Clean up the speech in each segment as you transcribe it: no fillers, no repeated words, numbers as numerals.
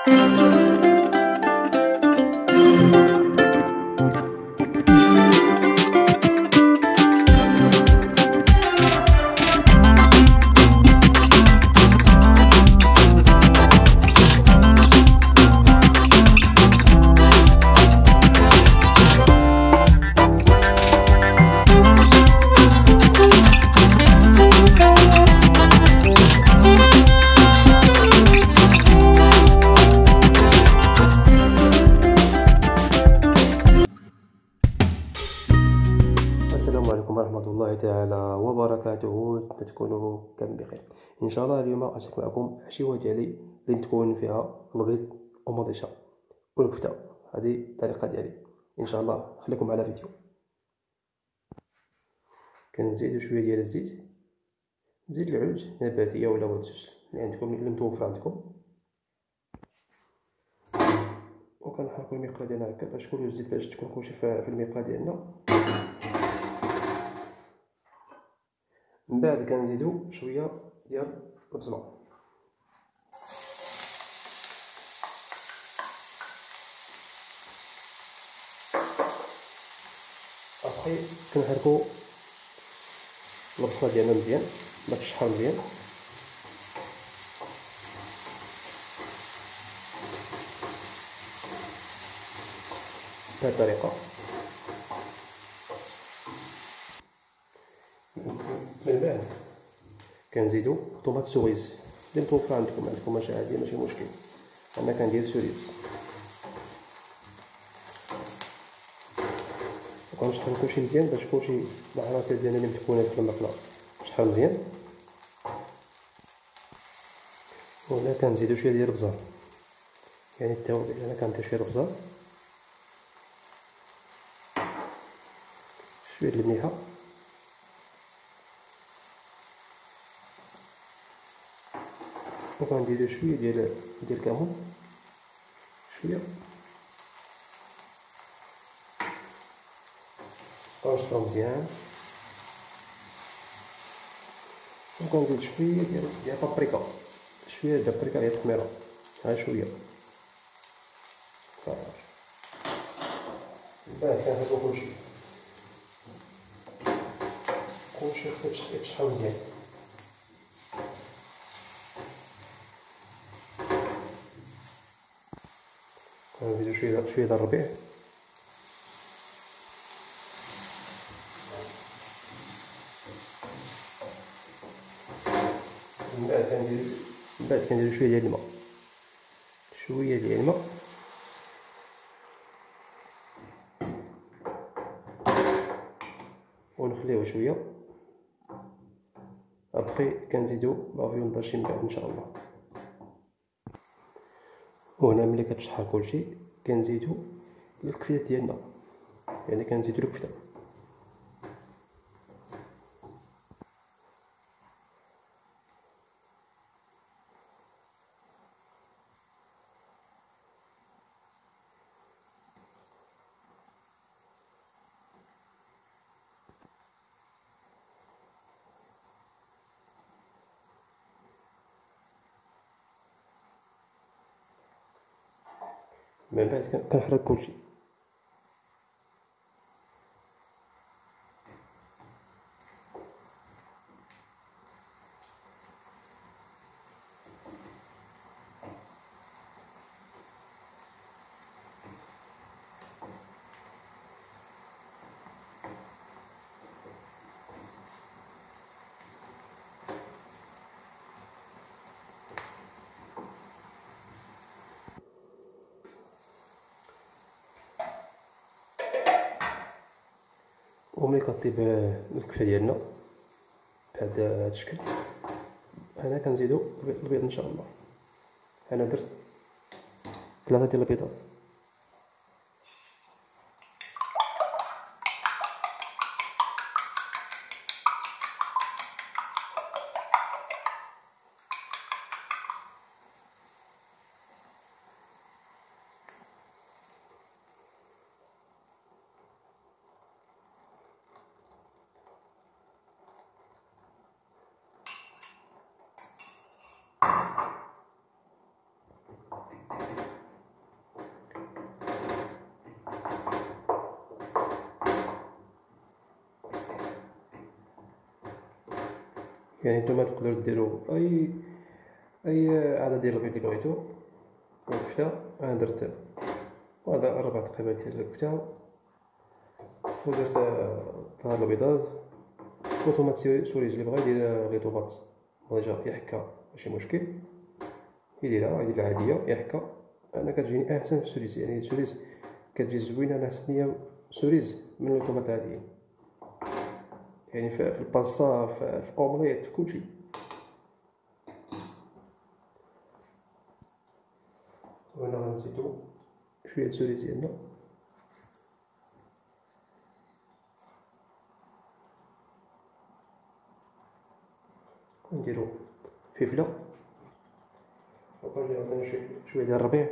السلام عليكم ورحمة الله تعالى وبركاته. تكونوا كامل بخير ان شاء الله. اليوم غنشارك معكم العشيوه ديالي اللي تكون فيها البيض ومضيشه والكفته. هذه الطريقه ديالي ان شاء الله. خليكم على فيديو. كنزيدو شويه ديال الزيت، زيت العود نباتيه ولا ودجوج اللي عندكم اللي متوفر عندكم، وكنحركو المقله ديالنا هكا باش كل الزيت باش تكون كلشي في المقله ديالنا. من بعد كنزيدو شويه ديال البصله، ابخي كنحركو البصله ديالنا مزيان باش تشحر مزيان. بهذه الطريقه. من بعد كنزيدو طوماط سوريس اللي متوفر عندكم ماشي عادي ماشي مشكل. انا كندير سوريس وكنشحن كلشي مزيان باش كلشي العناصر ديالنا اللي متكونه في المقله تشحر مزيان. وهنا كنزيدو شويه ديال البزار، يعني التوابل انا كندير شويه البزار، شويه د المليحه، وكنديرو شويه ديال الكمون، شويه كنشطو مزيان، وكنزيد شويه ديال البابريكا، شويه ديال البابريكا غير التحميره، ها شويه صافي. من بعد كنحطو كلشي خصو يتشحر مزيان. كنزيدو شويه ديال الربيع، من بعد كنديرو شويه ديال الماء، ونخليوه شويه. ابخي كنزيدو لافيون داشي من بعد ان شاء الله. وهنا ملي كتشحر كلشي كنزيدو الكفتات ديالنا، يعني كنزيدو الكفته. من بعد كنحرك كلشي. وملي كطيب الكفته ديالنا بهذا الشكل، هنا كنزيدو البيض ان شاء الله. انا درت 3 ديال البيضات. يعني نتوما تقدروا ديروا اي عدد ديال البيض اللي بغيتو. والكفته انا درت هذا 4 تقريبا ديال الكفته، ودرت هاد البيضات وطوماط سوريج. اللي بغا يدير لي طوماط ديجا يحكا ماشي مشكل، يديرها عاديه يحكا. انا كتجيني احسن في السوريز، يعني السوريز كتجي زوينه. انا حسيت ليا سوريز من لي طوماط عاديين، يعني في الباستا، في اومليت، في كلشي. وهنا غنزيدو شويه السوريز ديالنا، نديرو فلفله، وكنديرو عاوتاني شويه ديال الربيع،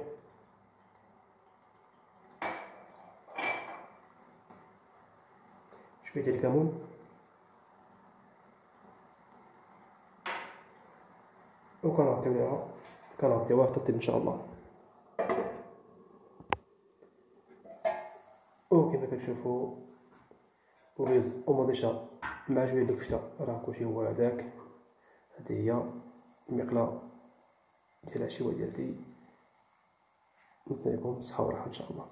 شويه ديال الكمون، وكنغطيوها حتى طيب ان شاء الله. وكما كتشوفوا الرز ومضيشة مع شويه د الكفته، راه كلشي هو هداك. هذه هي المقله ديال العشيوه ديالتي. نتمنى لكم بالصحه والراحه ان شاء الله.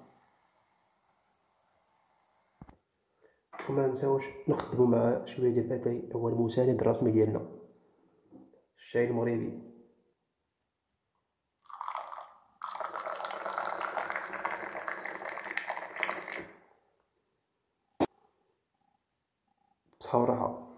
وما نساوش نخدموا مع شويه ديال الاتاي، هو المساند الرسمي ديالنا، الشاي المغربي. بصحه وراحه.